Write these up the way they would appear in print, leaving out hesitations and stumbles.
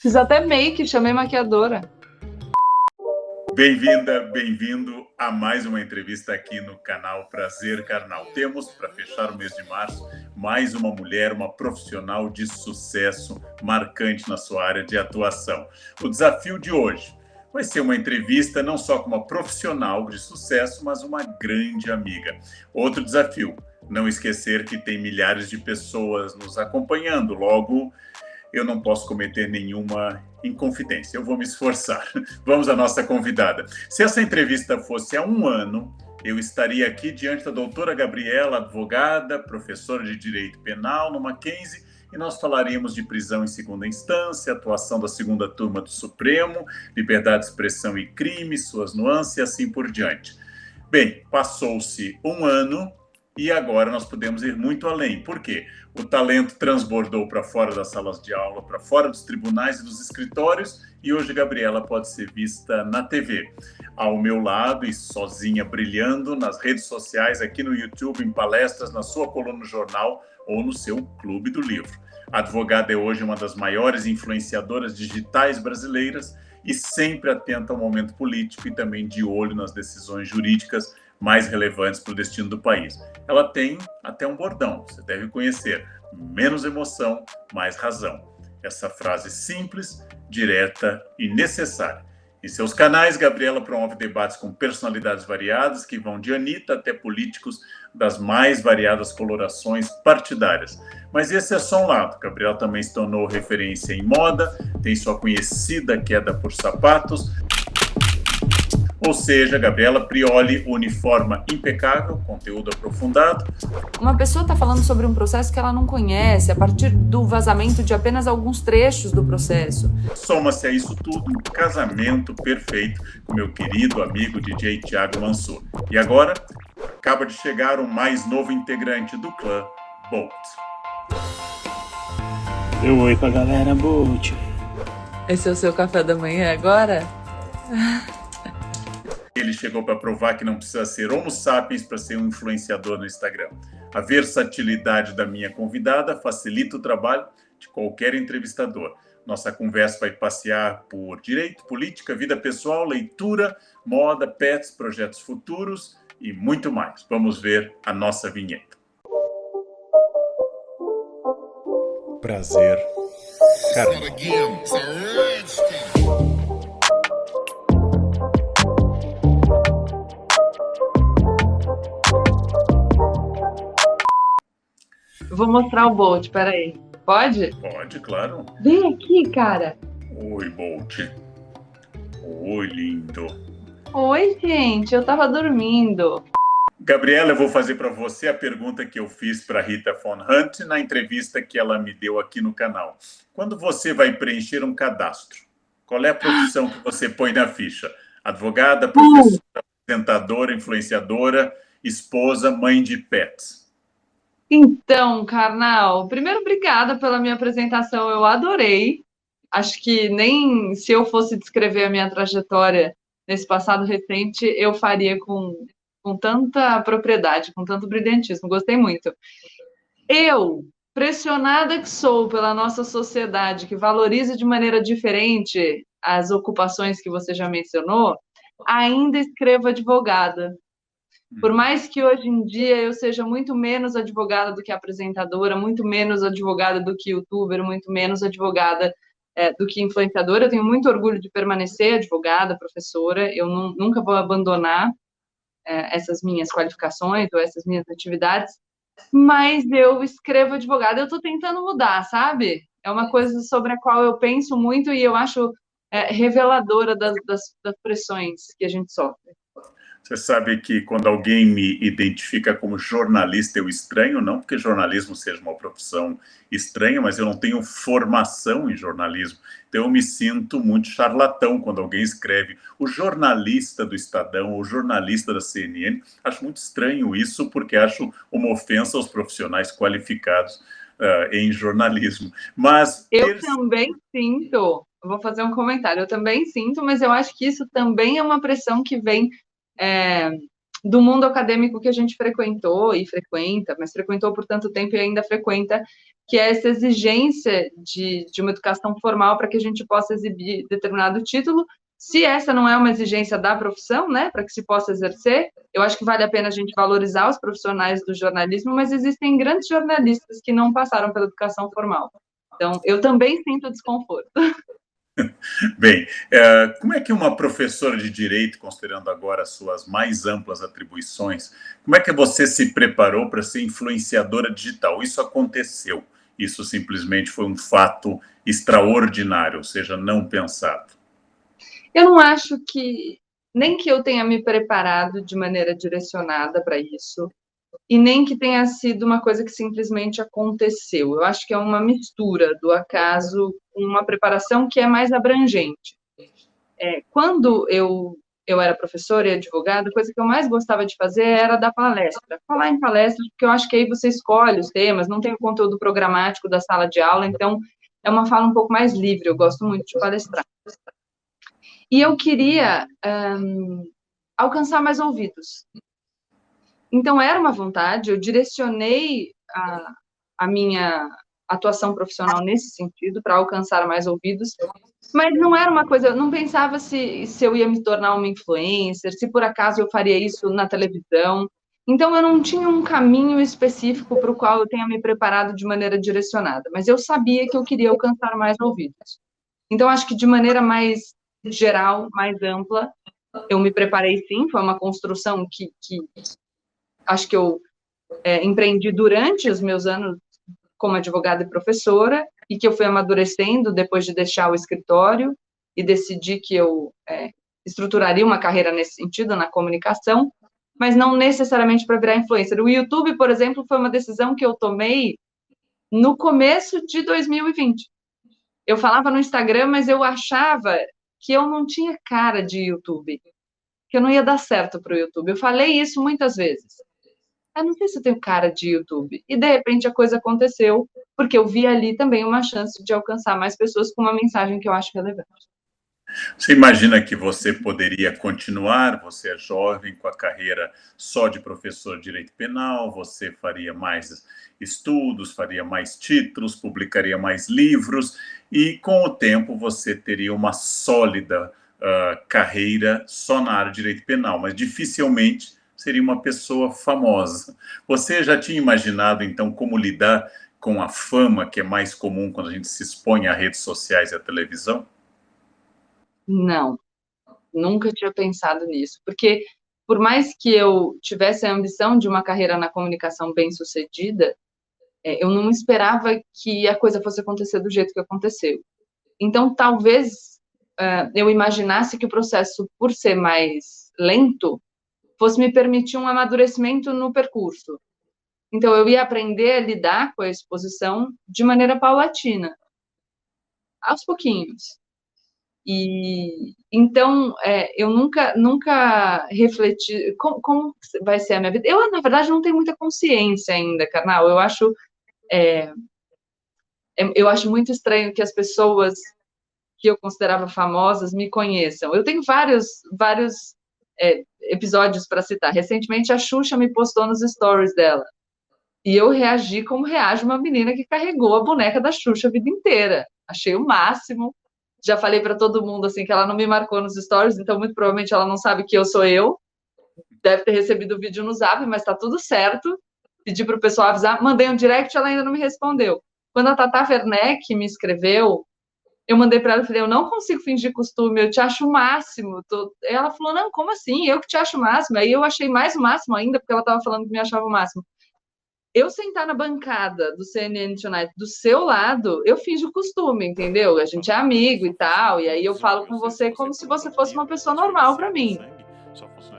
Fiz até make, chamei maquiadora. Bem-vinda, bem-vindo a mais uma entrevista aqui no canal Prazer Carnal. Temos, para fechar o mês de março, mais uma mulher, uma profissional de sucesso marcante na sua área de atuação. O desafio de hoje vai ser uma entrevista não só com uma profissional de sucesso, mas uma grande amiga. Outro desafio, não esquecer que tem milhares de pessoas nos acompanhando, logo eu não posso cometer nenhuma inconfidência, eu vou me esforçar. Vamos à nossa convidada. Se essa entrevista fosse há um ano, eu estaria aqui diante da doutora Gabriela, advogada, professora de Direito Penal no Mackenzie, e nós falaríamos de prisão em segunda instância, atuação da segunda turma do Supremo, liberdade de expressão e crime, suas nuances e assim por diante. Bem, passou-se um ano e agora nós podemos ir muito além. Por quê? O talento transbordou para fora das salas de aula, para fora dos tribunais e dos escritórios, e hoje Gabriela pode ser vista na TV. Ao meu lado e sozinha brilhando nas redes sociais, aqui no YouTube, em palestras, na sua coluna no jornal ou no seu clube do livro. A advogada é hoje uma das maiores influenciadoras digitais brasileiras e sempre atenta ao momento político e também de olho nas decisões jurídicas mais relevantes para o destino do país. Ela tem até um bordão, você deve conhecer: menos emoção, mais razão. Essa frase simples, direta e necessária. Em seus canais, Gabriela promove debates com personalidades variadas, que vão de Anitta até políticos das mais variadas colorações partidárias. Mas esse é só um lado. Gabriela também se tornou referência em moda, tem sua conhecida queda por sapatos. Ou seja, Gabriela Prioli uniforma impecável, conteúdo aprofundado. Uma pessoa está falando sobre um processo que ela não conhece, a partir do vazamento de apenas alguns trechos do processo. Soma-se a isso tudo um casamento perfeito com meu querido amigo DJ Thiago Mansur. E agora, acaba de chegar o mais novo integrante do clã, Bolt. Deu oi pra galera, Bolt. Esse é o seu café da manhã agora? Ele chegou para provar que não precisa ser homo sapiens para ser um influenciador no Instagram. A versatilidade da minha convidada facilita o trabalho de qualquer entrevistador. Nossa conversa vai passear por direito, política, vida pessoal, leitura, moda, pets, projetos futuros e muito mais. Vamos ver a nossa vinheta. Prazer Carnal. Vou mostrar o Bolt, peraí. Pode? Pode, claro. Vem aqui, cara. Oi, Bolt. Oi, lindo. Oi, gente, eu tava dormindo. Gabriela, eu vou fazer para você a pergunta que eu fiz para Rita Von Hunt na entrevista que ela me deu aqui no canal. Quando você vai preencher um cadastro, qual é a profissão que você põe na ficha? Advogada, professora, apresentadora, influenciadora, esposa, mãe de pets? Então, Karnal, primeiro, obrigada pela minha apresentação, eu adorei. Acho que nem se eu fosse descrever a minha trajetória nesse passado recente, eu faria com tanta propriedade, com tanto brilhantismo. Gostei muito. Eu, pressionada que sou pela nossa sociedade, que valoriza de maneira diferente as ocupações que você já mencionou, ainda escrevo advogada. Por mais que hoje em dia eu seja muito menos advogada do que apresentadora, muito menos advogada do que youtuber, muito menos advogada do que influenciadora, eu tenho muito orgulho de permanecer advogada, professora, eu nunca vou abandonar essas minhas qualificações ou essas minhas atividades, mas eu escrevo advogada, eu estou tentando mudar, sabe? É uma coisa sobre a qual eu penso muito e eu acho reveladora das pressões que a gente sofre. Você sabe que quando alguém me identifica como jornalista, eu estranho, não porque jornalismo seja uma profissão estranha, mas eu não tenho formação em jornalismo. Então eu me sinto muito charlatão quando alguém escreve o jornalista do Estadão ou o jornalista da CNN. Acho muito estranho isso, porque acho uma ofensa aos profissionais qualificados em jornalismo. Mas eu também sinto, vou fazer um comentário, eu também sinto, mas eu acho que isso também é uma pressão que vem do mundo acadêmico que a gente frequentou e frequenta, mas frequentou por tanto tempo e ainda frequenta, que é essa exigência de uma educação formal para que a gente possa exibir determinado título. Se essa não é uma exigência da profissão, né, para que se possa exercer, eu acho que vale a pena a gente valorizar os profissionais do jornalismo, mas existem grandes jornalistas que não passaram pela educação formal. Então, eu também sinto desconforto. Bem, como é que uma professora de direito, considerando agora as suas mais amplas atribuições, como é que você se preparou para ser influenciadora digital? Isso aconteceu. Isso simplesmente foi um fato extraordinário, ou seja, não pensado. Eu não acho que, nem que eu tenha me preparado de maneira direcionada para isso, e nem que tenha sido uma coisa que simplesmente aconteceu. Eu acho que é uma mistura do acaso com uma preparação que é mais abrangente. Quando eu era professora e advogada, a coisa que eu mais gostava de fazer era dar palestra. Falar em palestra, porque eu acho que aí você escolhe os temas, não tem o conteúdo programático da sala de aula, então é uma fala um pouco mais livre, eu gosto muito de palestrar. E eu queria alcançar mais ouvidos. Então, era uma vontade, eu direcionei a minha atuação profissional nesse sentido, para alcançar mais ouvidos, mas não era uma coisa, eu não pensava se eu ia me tornar uma influencer, se por acaso eu faria isso na televisão. Então, eu não tinha um caminho específico para o qual eu tenha me preparado de maneira direcionada, mas eu sabia que eu queria alcançar mais ouvidos. Então, acho que de maneira mais geral, mais ampla, eu me preparei sim, foi uma construção que acho que eu empreendi durante os meus anos como advogada e professora, e que eu fui amadurecendo depois de deixar o escritório e decidi que eu estruturaria uma carreira nesse sentido, na comunicação, mas não necessariamente para virar influencer. O YouTube, por exemplo, foi uma decisão que eu tomei no começo de 2020. Eu falava no Instagram, mas eu achava que eu não tinha cara de YouTube, que eu não ia dar certo para o YouTube. Eu falei isso muitas vezes. Eu não sei se eu tenho cara de YouTube. E, de repente, a coisa aconteceu, porque eu vi ali também uma chance de alcançar mais pessoas com uma mensagem que eu acho relevante. Você imagina que você poderia continuar, você é jovem, com a carreira só de professor de direito penal, você faria mais estudos, faria mais títulos, publicaria mais livros, e com o tempo você teria uma sólida carreira só na área de direito penal, mas dificilmente seria uma pessoa famosa. Você já tinha imaginado, então, como lidar com a fama que é mais comum quando a gente se expõe a redes sociais e à televisão? Não, nunca tinha pensado nisso, porque por mais que eu tivesse a ambição de uma carreira na comunicação bem-sucedida, eu não esperava que a coisa fosse acontecer do jeito que aconteceu. Então, talvez eu imaginasse que o processo, por ser mais lento, fosse me permitir um amadurecimento no percurso. Então, eu ia aprender a lidar com a exposição de maneira paulatina, aos pouquinhos. E então, eu nunca refleti como vai ser a minha vida. Eu, na verdade, não tenho muita consciência ainda, Karnal. Eu acho muito estranho que as pessoas que eu considerava famosas me conheçam. Eu tenho vários episódios para citar. Recentemente, a Xuxa me postou nos stories dela. E eu reagi como reage uma menina que carregou a boneca da Xuxa a vida inteira. Achei o máximo. Já falei para todo mundo assim que ela não me marcou nos stories, então muito provavelmente ela não sabe que eu sou eu. Deve ter recebido o vídeo no Zap, mas tá tudo certo. Pedi para o pessoal avisar, mandei um direct, ela ainda não me respondeu. Quando a Tata Werneck me escreveu, eu mandei para ela e falei, eu não consigo fingir costume, eu te acho o máximo. Ela falou, não, como assim? Eu que te acho o máximo. Aí eu achei mais o máximo ainda, porque ela estava falando que me achava o máximo. Eu sentar na bancada do CNN Tonight do seu lado, eu finjo costume, entendeu? A gente é amigo e tal, e aí eu falo com você como se você fosse uma pessoa normal para mim.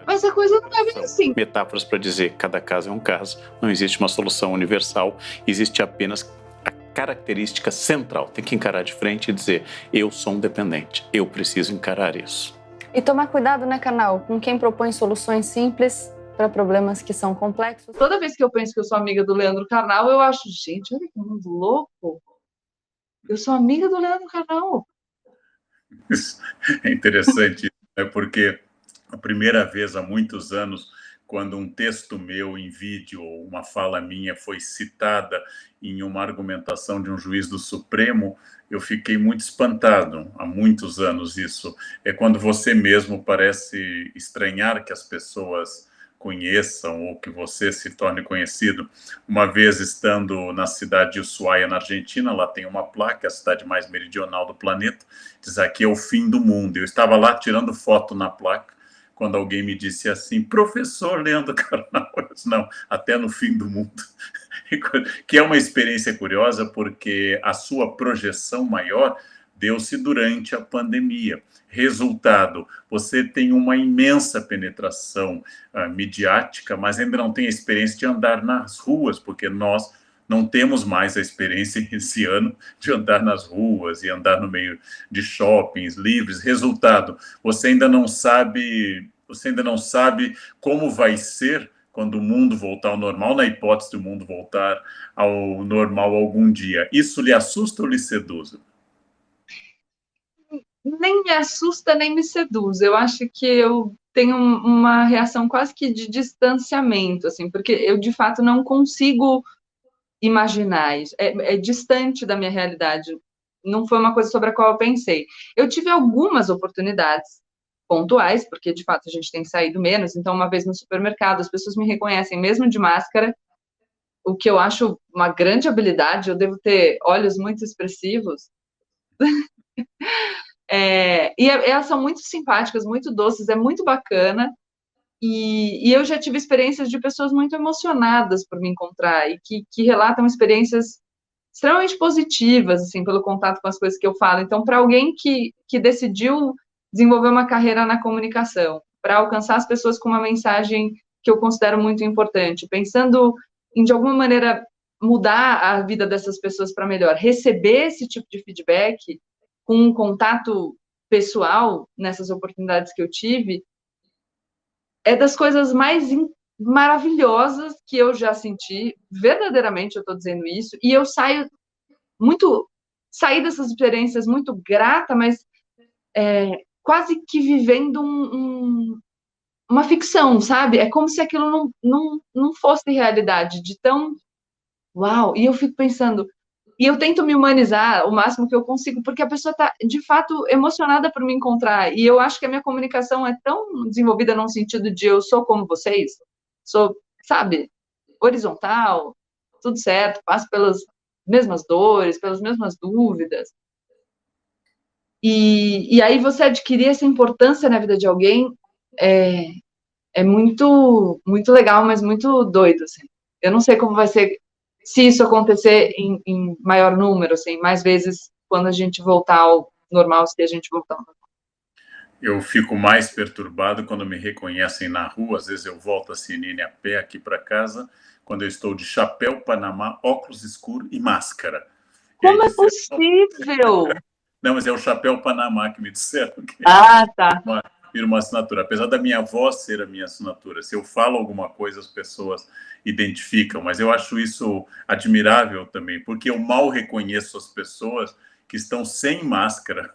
Mas a coisa não é bem assim. Metáforas para dizer cada caso é um caso, não existe uma solução universal, existe apenas a característica central. Tem que encarar de frente e dizer, eu sou um dependente, eu preciso encarar isso. E tomar cuidado, né, Karnal, com quem propõe soluções simples para problemas que são complexos. Toda vez que eu penso que eu sou amiga do Leandro Carnal, eu acho, gente, olha que mundo louco. Eu sou amiga do Leandro Carnal. É interessante, né? Porque a primeira vez há muitos anos, quando um texto meu em vídeo ou uma fala minha foi citada em uma argumentação de um juiz do Supremo, eu fiquei muito espantado. Há muitos anos isso. É quando você mesmo parece estranhar que as pessoas conheçam ou que você se torne conhecido. Uma vez estando na cidade de Ushuaia, na Argentina, lá tem uma placa, a cidade mais meridional do planeta, diz aqui é o fim do mundo. Eu estava lá tirando foto na placa, quando alguém me disse assim, professor Leandro Carnal, eu disse, não, até no fim do mundo. Que é uma experiência curiosa, porque a sua projeção maior deu-se durante a pandemia. Resultado, você tem uma imensa penetração midiática, mas ainda não tem a experiência de andar nas ruas, porque nós não temos mais a experiência esse ano de andar nas ruas e andar no meio de shoppings livres. Resultado, você ainda não sabe como vai ser quando o mundo voltar ao normal, na hipótese do mundo voltar ao normal algum dia. Isso lhe assusta ou lhe seduz? Nem me assusta, nem me seduz. Eu acho que eu tenho uma reação quase que de distanciamento, assim, porque eu, de fato, não consigo imaginar isso. É distante da minha realidade. Não foi uma coisa sobre a qual eu pensei. Eu tive algumas oportunidades pontuais, porque, de fato, a gente tem saído menos. Então, uma vez no supermercado, as pessoas me reconhecem mesmo de máscara, o que eu acho uma grande habilidade. Eu devo ter olhos muito expressivos. E elas são muito simpáticas, muito doces, é muito bacana. E eu já tive experiências de pessoas muito emocionadas por me encontrar e que relatam experiências extremamente positivas, assim, pelo contato com as coisas que eu falo. Então, para alguém que decidiu desenvolver uma carreira na comunicação, para alcançar as pessoas com uma mensagem que eu considero muito importante, pensando em, de alguma maneira, mudar a vida dessas pessoas para melhor, receber esse tipo de feedback com um contato pessoal nessas oportunidades que eu tive, é das coisas mais maravilhosas que eu já senti, verdadeiramente eu estou dizendo isso, e eu saí dessas experiências muito grata, mas quase que vivendo uma ficção, sabe? É como se aquilo não fosse realidade, de tão uau! E eu fico pensando, e eu tento me humanizar o máximo que eu consigo, porque a pessoa está, de fato, emocionada por me encontrar. E eu acho que a minha comunicação é tão desenvolvida num sentido de eu sou como vocês, sou, sabe, horizontal, tudo certo, passo pelas mesmas dores, pelas mesmas dúvidas. E aí você adquirir essa importância na vida de alguém é muito, muito legal, mas muito doido, assim. Eu não sei como vai ser se isso acontecer em maior número, assim, mais vezes quando a gente voltar ao normal, se a gente voltar ao normal. Eu fico mais perturbado quando me reconhecem na rua. Às vezes eu volto a CNN a pé aqui para casa, quando eu estou de chapéu, panamá, óculos escuros e máscara. Como é possível? Não, mas é o chapéu panamá que me disseram que Tá. vira uma assinatura. Apesar da minha voz ser a minha assinatura. Se eu falo alguma coisa, as pessoas identificam. Mas eu acho isso admirável também, porque eu mal reconheço as pessoas que estão sem máscara,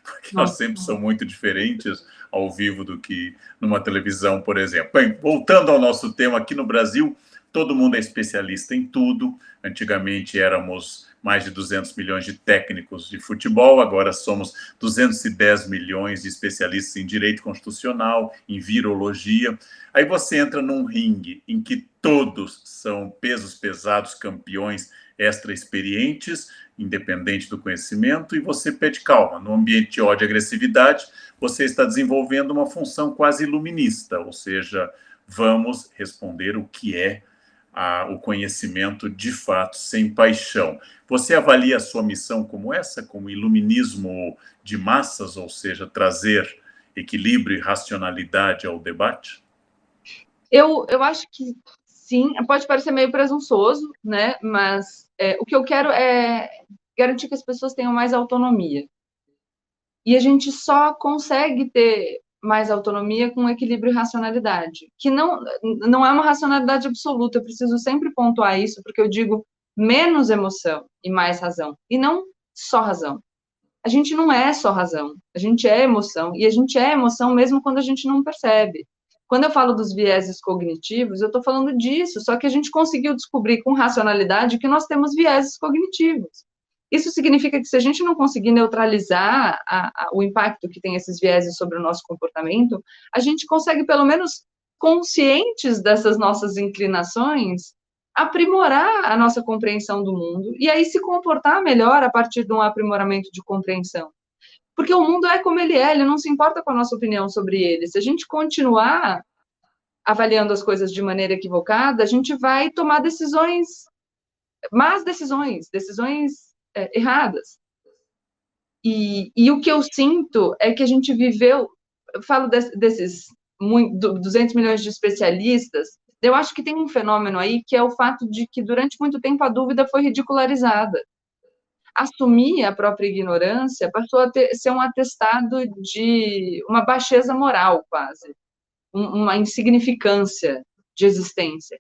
porque elas sempre são muito diferentes ao vivo do que numa televisão, por exemplo. Bem, voltando ao nosso tema, aqui no Brasil, todo mundo é especialista em tudo. Antigamente éramos mais de 200 milhões de técnicos de futebol, agora somos 210 milhões de especialistas em direito constitucional, em virologia. Aí você entra num ringue em que todos são pesos pesados, campeões extra experientes, independente do conhecimento, e você pede calma. No ambiente de ódio e agressividade, você está desenvolvendo uma função quase iluminista, ou seja, vamos responder o que é o conhecimento de fato, sem paixão. Você avalia a sua missão como essa, como iluminismo de massas, ou seja, trazer equilíbrio e racionalidade ao debate? Eu acho que sim, pode parecer meio presunçoso, né? Mas o que eu quero é garantir que as pessoas tenham mais autonomia. E a gente só consegue ter mais autonomia com equilíbrio e racionalidade, que não é uma racionalidade absoluta. Eu preciso sempre pontuar isso, porque eu digo menos emoção e mais razão, e não só razão. A gente não é só razão, a gente é emoção, e a gente é emoção mesmo quando a gente não percebe. Quando eu falo dos vieses cognitivos, eu estou falando disso, só que a gente conseguiu descobrir com racionalidade que nós temos vieses cognitivos. Isso significa que se a gente não conseguir neutralizar o impacto que tem esses vieses sobre o nosso comportamento, a gente consegue, pelo menos conscientes dessas nossas inclinações, aprimorar a nossa compreensão do mundo e aí se comportar melhor a partir de um aprimoramento de compreensão. Porque o mundo é como ele não se importa com a nossa opinião sobre ele. Se a gente continuar avaliando as coisas de maneira equivocada, a gente vai tomar más decisões erradas. E o que eu sinto é que a gente viveu, eu falo desses 200 milhões de especialistas, eu acho que tem um fenômeno aí que é o fato de que durante muito tempo a dúvida foi ridicularizada. Assumir a própria ignorância passou a ser um atestado de uma baixeza moral, quase, uma insignificância de existência.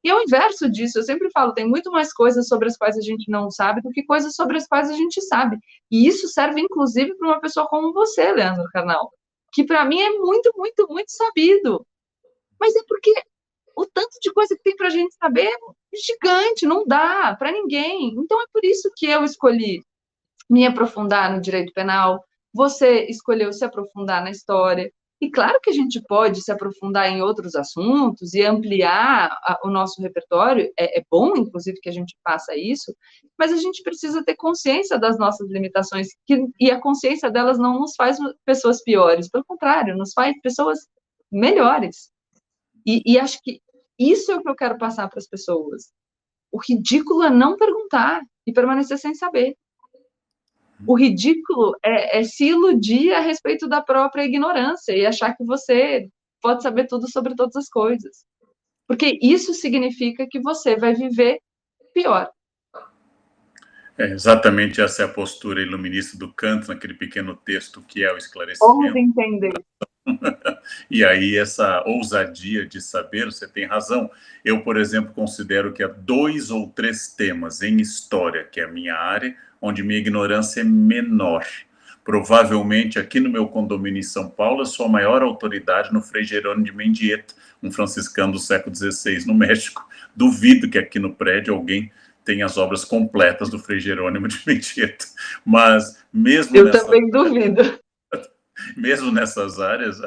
E ao inverso disso, eu sempre falo, tem muito mais coisas sobre as quais a gente não sabe do que coisas sobre as quais a gente sabe. E isso serve, inclusive, para uma pessoa como você, Leandro Carnal, que para mim é muito, muito, muito sabido. Mas é porque o tanto de coisa que tem para a gente saber é gigante, não dá para ninguém. Então é por isso que eu escolhi me aprofundar no direito penal, você escolheu se aprofundar na história. E claro que a gente pode se aprofundar em outros assuntos e ampliar o nosso repertório, é bom, inclusive, que a gente faça isso, mas a gente precisa ter consciência das nossas limitações, e a consciência delas não nos faz pessoas piores, pelo contrário, nos faz pessoas melhores. E acho que isso é o que eu quero passar para as pessoas. O ridículo é não perguntar e permanecer sem saber. O ridículo é se iludir a respeito da própria ignorância e achar que você pode saber tudo sobre todas as coisas. Porque isso significa que você vai viver pior. Exatamente essa é a postura iluminista do Kant, naquele pequeno texto que é o esclarecimento. Ouse entender. E aí essa ousadia de saber, você tem razão. Eu, por exemplo, considero que há 2 ou 3 temas em história, que é a minha área, onde minha ignorância é menor. Provavelmente aqui no meu condomínio em São Paulo, eu sou a maior autoridade no Frei Jerônimo de Mendieta, um franciscano do século XVI no México. Duvido que aqui no prédio alguém tenha as obras completas do Frei Jerônimo de Mendieta. Mas mesmo eu também duvido. Mesmo nessas áreas,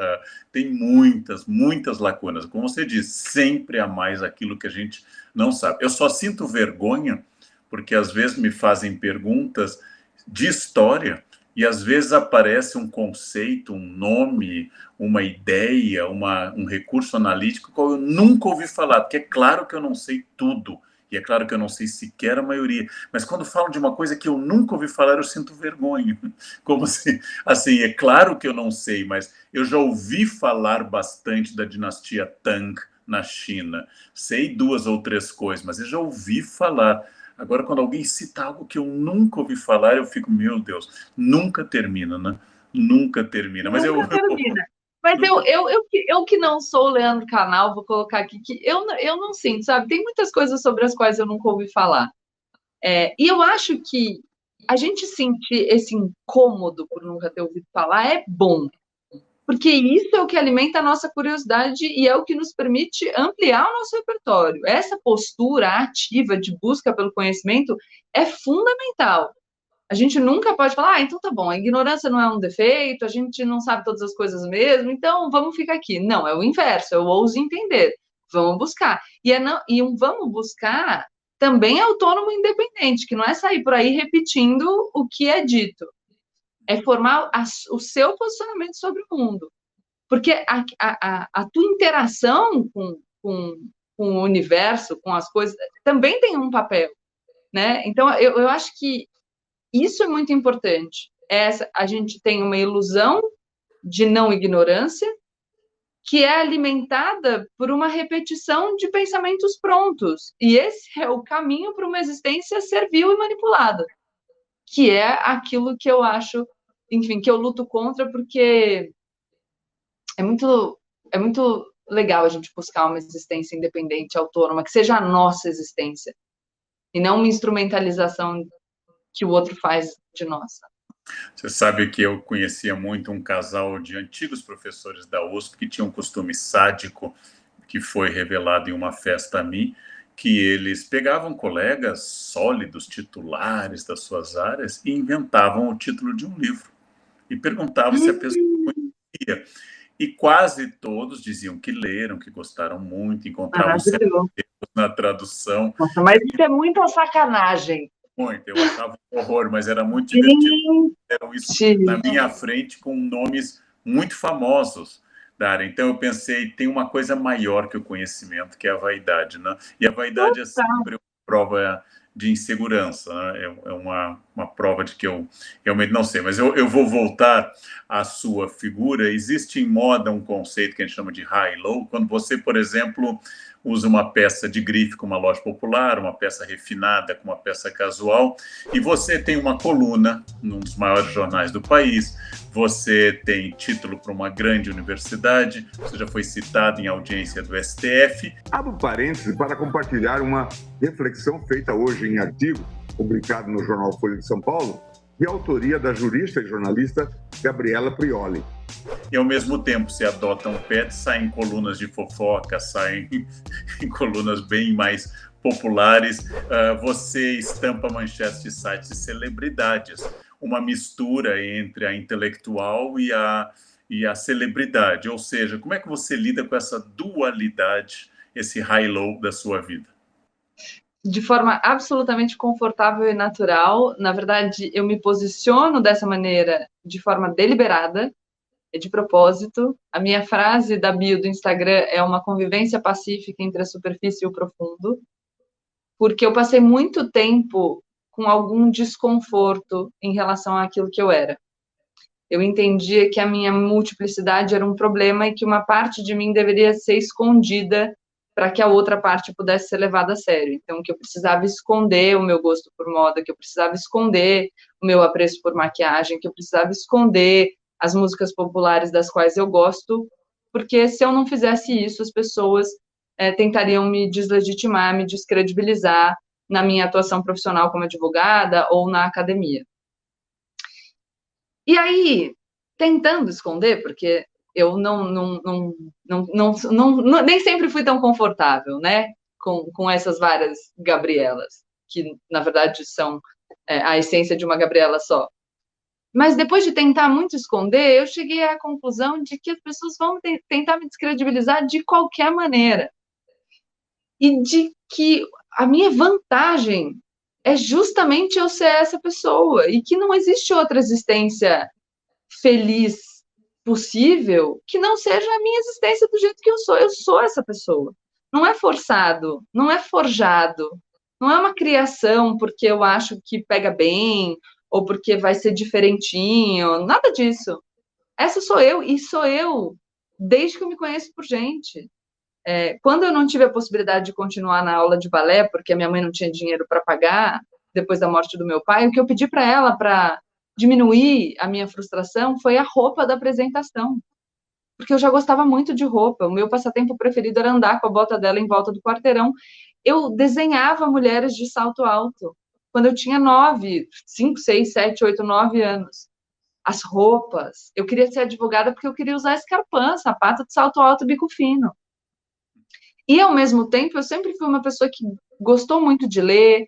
tem muitas lacunas. Como você diz, sempre há mais aquilo que a gente não sabe. Eu só sinto vergonha porque às vezes me fazem perguntas de história e às vezes aparece um conceito, um nome, uma ideia, um recurso analítico que eu nunca ouvi falar, porque é claro que eu não sei tudo. E é claro que eu não sei sequer a maioria, mas quando falam de uma coisa que eu nunca ouvi falar, eu sinto vergonha. Como se, assim, é claro que eu não sei, mas eu já ouvi falar bastante da dinastia Tang na China. Sei 2 ou 3 coisas, mas eu já ouvi falar. Agora, quando alguém cita algo que eu nunca ouvi falar, eu fico, meu Deus, nunca termina, né? Nunca termina. Mas nunca termina. Mas eu que não sou o Leandro Carnal, vou colocar aqui, que eu não sinto, sabe? Tem muitas coisas sobre as quais eu nunca ouvi falar. E eu acho que a gente sentir esse incômodo por nunca ter ouvido falar é bom. Porque isso é o que alimenta a nossa curiosidade e é o que nos permite ampliar o nosso repertório. Essa postura ativa de busca pelo conhecimento é fundamental. A gente nunca pode falar, então tá bom, a ignorância não é um defeito, a gente não sabe todas as coisas mesmo, então vamos ficar aqui. Não, é o inverso, eu ouso entender, vamos buscar. E um vamos buscar também é autônomo e independente, que não é sair por aí repetindo o que é dito, é formar o seu posicionamento sobre o mundo. Porque a tua interação com o universo, com as coisas, também tem um papel, né? Então, eu acho que isso é muito importante. A gente tem uma ilusão de não ignorância que é alimentada por uma repetição de pensamentos prontos. E esse é o caminho para uma existência servil e manipulada, que é aquilo que eu acho, enfim, que eu luto contra, porque é muito legal a gente buscar uma existência independente, autônoma, que seja a nossa existência, e não uma instrumentalização que o outro faz de nós. Você sabe que eu conhecia muito um casal de antigos professores da USP que tinha um costume sádico que foi revelado em uma festa a mim, que eles pegavam colegas sólidos, titulares das suas áreas e inventavam o título de um livro e perguntavam se a pessoa conhecia. E quase todos diziam que leram, que gostaram muito, encontravam certos Maravilhoso. erros na tradução. Nossa, mas isso é muita sacanagem. Muito, eu achava um horror, mas era muito divertido. Fizeram isso na Gente, minha frente com nomes muito famosos da área. Então eu pensei, tem uma coisa maior que o conhecimento, que é a vaidade, né? E a vaidade é sempre uma prova de insegurança, né? É uma prova de que eu realmente não sei. Mas eu vou voltar à sua figura. Existe em moda um conceito que a gente chama de high-low, quando você, por exemplo, usa uma peça de grife com uma loja popular, uma peça refinada com uma peça casual, e você tem uma coluna num dos maiores jornais do país, você tem título para uma grande universidade, você já foi citado em audiência do STF. Abro parênteses para compartilhar uma reflexão feita hoje em artigo, publicado no jornal Folha de São Paulo, de autoria da jurista e jornalista Gabriela Prioli. E ao mesmo tempo se adotam pets, saem colunas de fofoca, saem em colunas bem mais populares, você estampa manchetes de sites de celebridades, uma mistura entre a intelectual e a celebridade, ou seja, como é que você lida com essa dualidade, esse high-low da sua vida? de forma absolutamente confortável e natural. Na verdade, eu me posiciono dessa maneira de forma deliberada, de propósito. A minha frase da bio do Instagram é uma convivência pacífica entre a superfície e o profundo, porque eu passei muito tempo com algum desconforto em relação àquilo que eu era. Eu entendia que a minha multiplicidade era um problema e que uma parte de mim deveria ser escondida para que a outra parte pudesse ser levada a sério. Então, que eu precisava esconder o meu gosto por moda, que eu precisava esconder o meu apreço por maquiagem, que eu precisava esconder as músicas populares das quais eu gosto, porque se eu não fizesse isso, as pessoas tentariam me deslegitimar, me descredibilizar na minha atuação profissional como advogada ou na academia. E aí, tentando esconder, porque eu nem sempre fui tão confortável, né, com essas várias Gabrielas, que na verdade são a essência de uma Gabriela só. Mas depois de tentar muito esconder, eu cheguei à conclusão de que as pessoas vão tentar me descredibilizar de qualquer maneira. E de que a minha vantagem é justamente eu ser essa pessoa, e que não existe outra existência feliz possível que não seja a minha existência do jeito que eu sou essa pessoa. Não é forçado, não é forjado, não é uma criação porque eu acho que pega bem, ou porque vai ser diferentinho, nada disso. Essa sou eu, e sou eu desde que eu me conheço por gente. Quando eu não tive a possibilidade de continuar na aula de balé, porque a minha mãe não tinha dinheiro para pagar, depois da morte do meu pai, o que eu pedi para ela para diminuir a minha frustração foi a roupa da apresentação, porque eu já gostava muito de roupa, o meu passatempo preferido era andar com a bota dela em volta do quarteirão. Eu desenhava mulheres de salto alto, quando eu tinha 5, 6, 7, 8, 9 anos. As roupas, eu queria ser advogada porque eu queria usar escarpão, sapato de salto alto, bico fino. E, ao mesmo tempo, eu sempre fui uma pessoa que gostou muito de ler,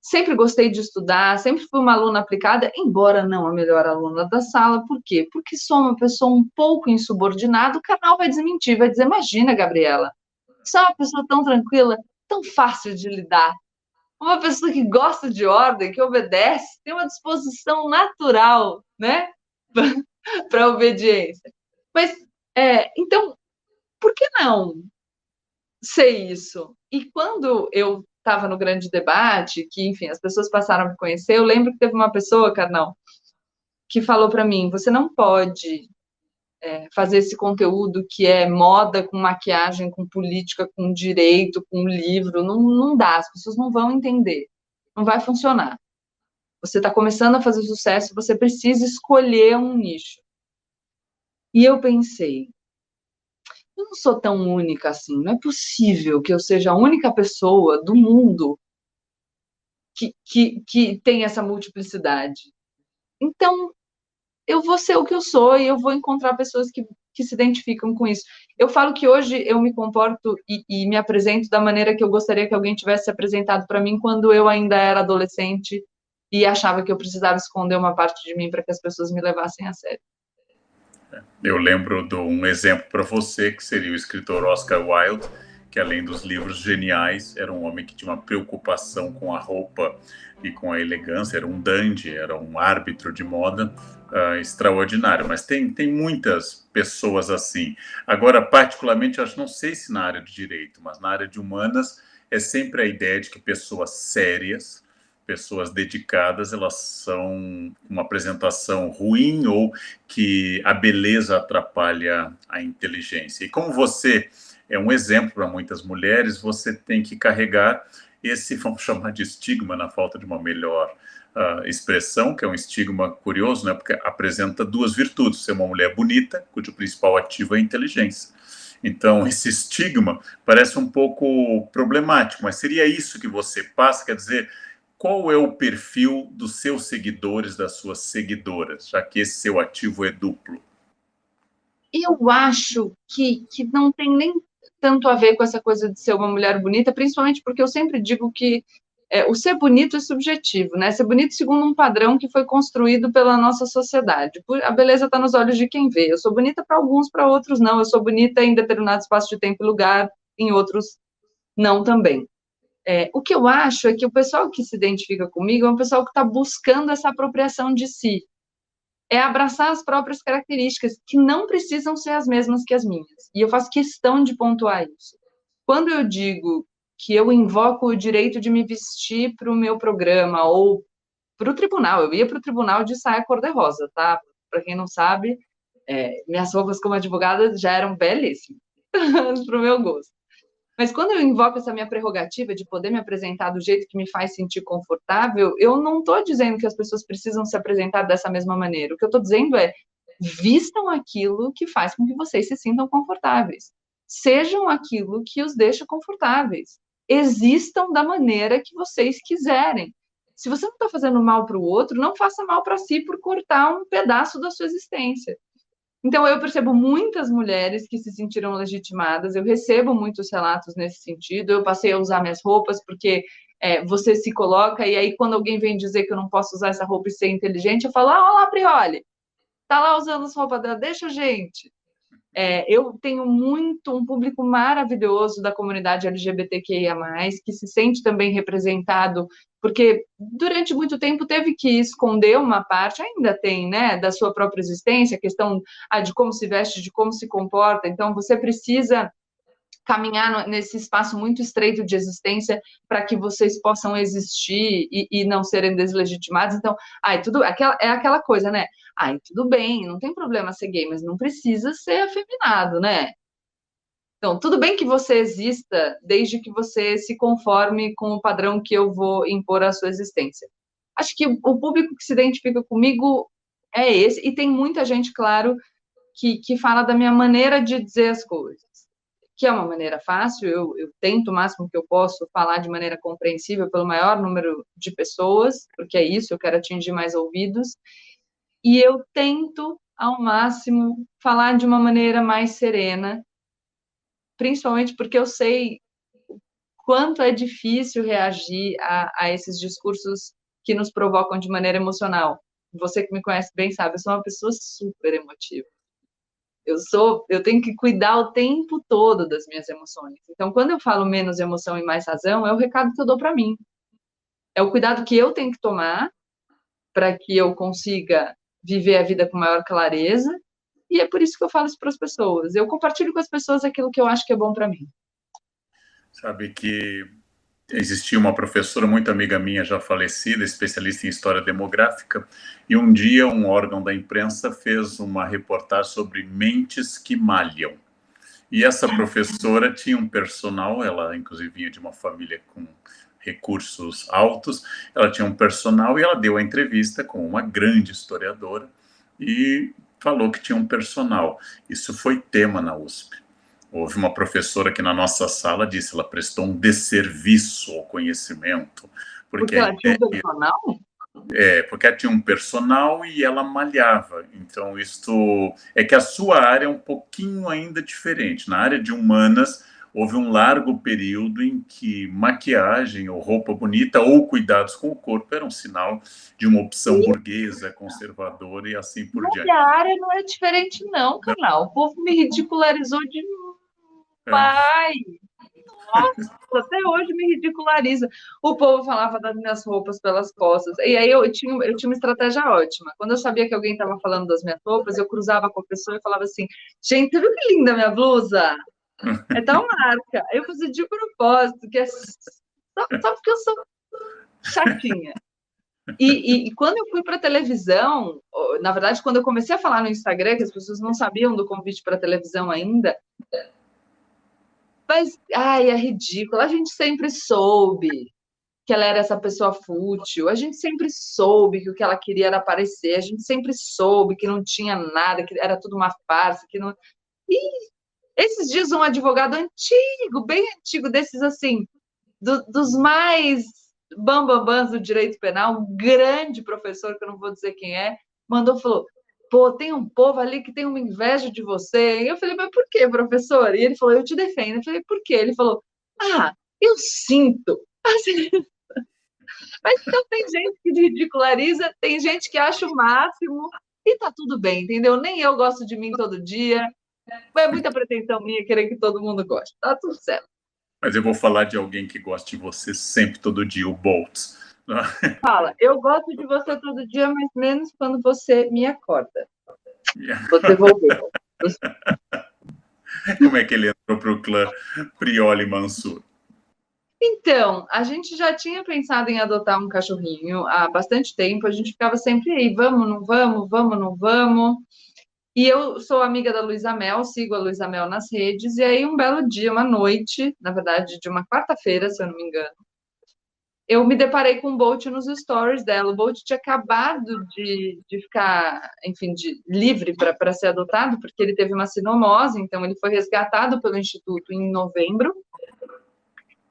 sempre gostei de estudar, sempre fui uma aluna aplicada, embora não a melhor aluna da sala. Por quê? Porque sou uma pessoa um pouco insubordinada. O canal vai desmentir, vai dizer, imagina, Gabriela, você é uma pessoa tão tranquila, tão fácil de lidar, uma pessoa que gosta de ordem, que obedece, tem uma disposição natural, né, para a obediência. Mas, então, por que não ser isso? E quando eu estava no grande debate, que, enfim, as pessoas passaram a me conhecer, eu lembro que teve uma pessoa, Karnal, que falou para mim, você não pode fazer esse conteúdo que é moda com maquiagem, com política, com direito, com livro, não dá, as pessoas não vão entender, não vai funcionar. Você está começando a fazer sucesso, você precisa escolher um nicho. E eu pensei, eu não sou tão única assim, não é possível que eu seja a única pessoa do mundo que tem essa multiplicidade. Então, eu vou ser o que eu sou e eu vou encontrar pessoas que se identificam com isso. Eu falo que hoje eu me comporto e me apresento da maneira que eu gostaria que alguém tivesse se apresentado para mim quando eu ainda era adolescente e achava que eu precisava esconder uma parte de mim para que as pessoas me levassem a sério. Eu lembro de um exemplo para você, que seria o escritor Oscar Wilde, que além dos livros geniais, era um homem que tinha uma preocupação com a roupa e com a elegância, era um dandy, era um árbitro de moda extraordinário, mas tem muitas pessoas assim. Agora, particularmente, eu acho, não sei se na área de direito, mas na área de humanas, é sempre a ideia de que pessoas sérias, pessoas dedicadas, elas são uma apresentação ruim ou que a beleza atrapalha a inteligência. E como você é um exemplo para muitas mulheres, você tem que carregar esse, vamos chamar de estigma, na falta de uma melhor expressão, que é um estigma curioso, né, porque apresenta duas virtudes: ser uma mulher bonita, cujo principal ativo é a inteligência. Então, esse estigma parece um pouco problemático, mas seria isso que você passa? Quer dizer, qual é o perfil dos seus seguidores, das suas seguidoras, já que esse seu ativo é duplo? Eu acho que não tem nem tanto a ver com essa coisa de ser uma mulher bonita, principalmente porque eu sempre digo que o ser bonito é subjetivo, né? Ser bonito segundo um padrão que foi construído pela nossa sociedade. A beleza está nos olhos de quem vê. Eu sou bonita para alguns, para outros não. Eu sou bonita em determinado espaço de tempo e lugar, em outros não também. O que eu acho é que o pessoal que se identifica comigo é um pessoal que está buscando essa apropriação de si. É abraçar as próprias características, que não precisam ser as mesmas que as minhas. E eu faço questão de pontuar isso. Quando eu digo que eu invoco o direito de me vestir para o meu programa ou para o tribunal, eu ia para o tribunal de saia cor-de-rosa, tá? Para quem não sabe, minhas roupas como advogada já eram belíssimas, para o meu gosto. Mas quando eu invoco essa minha prerrogativa de poder me apresentar do jeito que me faz sentir confortável, eu não estou dizendo que as pessoas precisam se apresentar dessa mesma maneira. O que eu estou dizendo é: vistam aquilo que faz com que vocês se sintam confortáveis. Sejam aquilo que os deixa confortáveis. Existam da maneira que vocês quiserem. Se você não está fazendo mal para o outro, não faça mal para si por cortar um pedaço da sua existência. Então, eu percebo muitas mulheres que se sentiram legitimadas, eu recebo muitos relatos nesse sentido, eu passei a usar minhas roupas porque você se coloca, e aí quando alguém vem dizer que eu não posso usar essa roupa e ser inteligente, eu falo: olha lá, Prioli, tá lá usando as roupas dela, deixa a gente. Eu tenho um público maravilhoso da comunidade LGBTQIA+, que se sente também representado, porque durante muito tempo teve que esconder uma parte, ainda tem, né, da sua própria existência, a questão de como se veste, de como se comporta. Então, você precisa caminhar nesse espaço muito estreito de existência para que vocês possam existir e não serem deslegitimados. Então, é aquela coisa, né? Tudo bem, não tem problema ser gay, mas não precisa ser afeminado, né? Então, tudo bem que você exista, desde que você se conforme com o padrão que eu vou impor à sua existência. Acho que o público que se identifica comigo é esse, e tem muita gente, claro, que fala da minha maneira de dizer as coisas, que é uma maneira fácil. Eu tento o máximo que eu posso falar de maneira compreensível pelo maior número de pessoas, porque é isso, eu quero atingir mais ouvidos, e eu tento, ao máximo, falar de uma maneira mais serena, principalmente porque eu sei quanto é difícil reagir a esses discursos que nos provocam de maneira emocional. Você que me conhece bem sabe, eu sou uma pessoa super emotiva. Eu tenho que cuidar o tempo todo das minhas emoções. Então, quando eu falo menos emoção e mais razão, é o recado que eu dou para mim. É o cuidado que eu tenho que tomar para que eu consiga viver a vida com maior clareza, e é por isso que eu falo isso para as pessoas. Eu compartilho com as pessoas aquilo que eu acho que é bom para mim. Sabe que existia uma professora muito amiga minha, já falecida, especialista em história demográfica, e um dia um órgão da imprensa fez uma reportagem sobre mentes que malham. E essa professora tinha um personal, ela inclusive vinha de uma família com recursos altos, ela tinha um personal e ela deu a entrevista com uma grande historiadora e falou que tinha um personal. Isso foi tema na USP. Houve uma professora que na nossa sala disse que ela prestou um desserviço ao conhecimento. Porque ela tinha um personal? Porque ela tinha um personal e ela malhava. Então, isto é que a sua área é um pouquinho ainda diferente. Na área de humanas, houve um largo período em que maquiagem ou roupa bonita ou cuidados com o corpo era um sinal de uma opção burguesa, conservadora e assim por diante. A área não é diferente, não, canal. O povo me ridicularizou demais. Nossa, até hoje me ridiculariza. O povo falava das minhas roupas pelas costas. E aí eu tinha uma estratégia ótima. Quando eu sabia que alguém estava falando das minhas roupas, eu cruzava com a pessoa e falava assim: gente, você viu que linda minha blusa? É tal marca. Eu fazia de propósito, que é só porque eu sou chatinha. E quando eu fui para a televisão, na verdade, quando eu comecei a falar no Instagram, que as pessoas não sabiam do convite para a televisão ainda, mas, ai, é ridículo. A gente sempre soube que ela era essa pessoa fútil, a gente sempre soube que o que ela queria era aparecer, a gente sempre soube que não tinha nada, que era tudo uma farsa, que não... E esses dias um advogado antigo, bem antigo, desses assim, dos mais bambambãs do direito penal, um grande professor, que eu não vou dizer quem é, mandou, falou: pô, tem um povo ali que tem uma inveja de você. E eu falei: mas por quê, professor? E ele falou: eu te defendo. Eu falei: por quê? Ele falou: ah, eu sinto. Assim, mas então tem gente que ridiculariza, tem gente que acha o máximo, e tá tudo bem, entendeu? Nem eu gosto de mim todo dia. É muita pretensão minha querer que todo mundo goste. Tá tudo certo. Mas eu vou falar de alguém que gosta de você sempre, todo dia, o Boltz. Fala, eu gosto de você todo dia, mas menos quando você me acorda. Você voltou. Como é que ele entrou para o clã Prioli Mansur? Então, a gente já tinha pensado em adotar um cachorrinho há bastante tempo, a gente ficava sempre aí, vamos, não vamos, vamos, não vamos. E eu sou amiga da Luísa Mel, sigo a Luísa Mel nas redes, e aí um belo dia, uma noite, na verdade, de uma quarta-feira, se eu não me engano, eu me deparei com o Bolt nos stories dela. O Bolt tinha acabado de ficar, enfim, livre para ser adotado, porque ele teve uma sinomose, então ele foi resgatado pelo Instituto em novembro,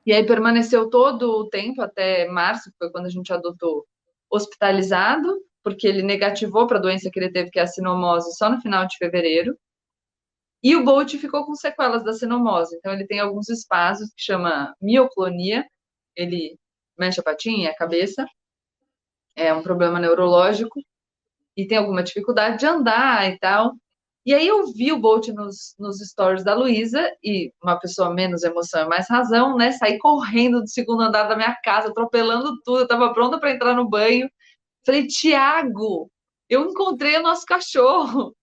e aí permaneceu todo o tempo, até março, que foi quando a gente adotou, hospitalizado, porque ele negativou para a doença que ele teve, que é a sinomose, só no final de fevereiro. E o Bolt ficou com sequelas da sinomose, então ele tem alguns espasmos que chama mioclonia, ele mexe a patinha, a cabeça, é um problema neurológico, e tem alguma dificuldade de andar e tal. E aí eu vi o Bolt nos stories da Luísa, e uma pessoa menos emoção e mais razão, né? Saí correndo do segundo andar da minha casa, atropelando tudo, eu tava pronta para entrar no banho. Falei: Tiago, eu encontrei o nosso cachorro.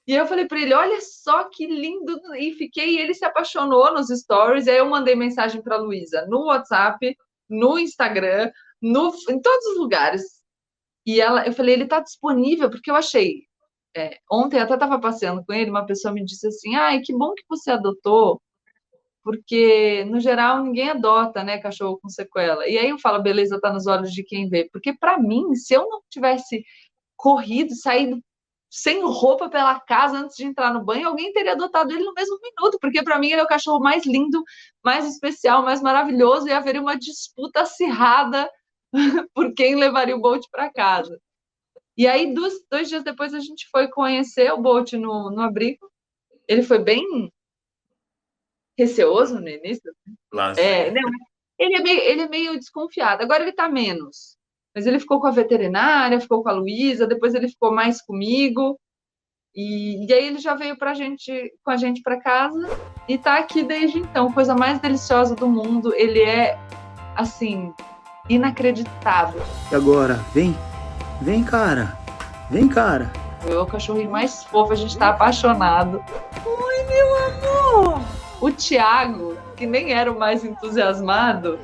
E aí eu falei para ele: olha só que lindo. E ele se apaixonou nos stories. E aí eu mandei mensagem para a Luísa no WhatsApp, no Instagram, em todos os lugares. E eu falei: ele está disponível, porque eu achei. Ontem eu até estava passeando com ele, uma pessoa me disse assim: ai, que bom que você adotou, porque no geral ninguém adota, né, cachorro com sequela. E aí eu falo: beleza, tá nos olhos de quem vê. Porque para mim, se eu não tivesse corrido, saído sem roupa pela casa antes de entrar no banho, alguém teria adotado ele no mesmo minuto, porque para mim ele é o cachorro mais lindo, mais especial, mais maravilhoso, e haveria uma disputa acirrada por quem levaria o Bolt para casa. E aí, 2 dias depois, a gente foi conhecer o Bolt no abrigo. Ele foi bem receoso no início. Não, ele é meio desconfiado. Agora ele está menos. Mas ele ficou com a veterinária, ficou com a Luísa, depois ele ficou mais comigo. E aí ele já veio com a gente para casa e está aqui desde então. Coisa mais deliciosa do mundo. Ele é, assim, inacreditável. E agora? Vem, cara. Vem, cara. É o cachorrinho mais fofo, a gente tá apaixonado. Oi, meu amor! O Thiago, que nem era o mais entusiasmado,